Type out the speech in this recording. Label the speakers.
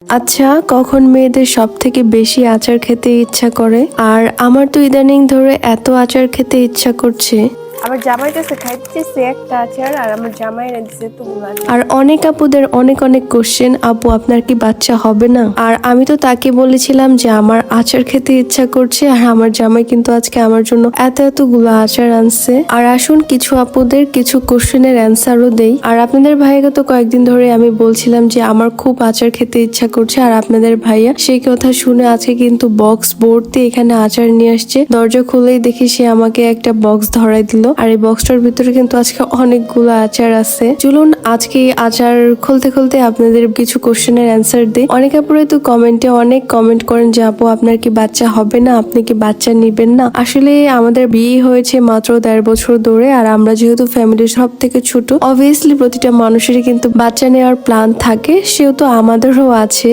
Speaker 1: আচ্ছা, কখন মেয়েদের সব থেকে বেশি আচার খেতে ইচ্ছা করে? আর আমার তো ইদানিং ধরে এত আচার খেতে ইচ্ছা করছে।
Speaker 2: আমার জামাই কাছে খাইতেছে একটা আচার আর আমার জামাই দিছে এতগুলো আচার।
Speaker 1: আর অনেক আপুদের অনেক অনেক কোশ্চেন, আপু আপনার কি বাচ্চা হবে না? আর আমি তো তাকে বলেছিলাম যে আমার আচার খেতে ইচ্ছা করছে, আর আমার জামাই কিন্তু আজকে আমার জন্য এতগুলো আচার আনছে। আর আসুন কিছু আপুদের কিছু কোশ্চেনের অ্যান্সারও দেই। আর আপনাদের ভাইয়াকে তো কয়েকদিন ধরে আমি বলছিলাম যে আমার খুব আচার খেতে ইচ্ছা করছে, আর আপনাদের ভাইয়া সেই কথা শুনে আজকে কিন্তু বক্স ভর্তি এখানে আচার নিয়ে আসছে। দরজা খুলেই দেখি সে আমাকে একটা বক্স ধরাই দিল, আর এই বক্সটার ভিতরে কিন্তু আজকে অনেকগুলো আচার আছে। চলুন আজকে এই আচার খুলতে খুলতে আপনাদের কিছু কোশ্চেনের অ্যান্সার দিই। অনেক আপুরাই তো কমেন্টে অনেক কমেন্ট করেন যে আপু আপনার কি বাচ্চা হবে না, আপনি কি বাচ্চা নিবেন না? আসলে আমাদের বিয়ে হয়েছে মাত্র 1.5 বছর ধরে, আর আমরা যেহেতু ফ্যামিলির সব থেকে ছোট, অবভিয়াসলি প্রতিটা মানুষেরই কিন্তু বাচ্চা নেওয়ার প্ল্যান থাকে, সেহেতু আমাদেরও আছে।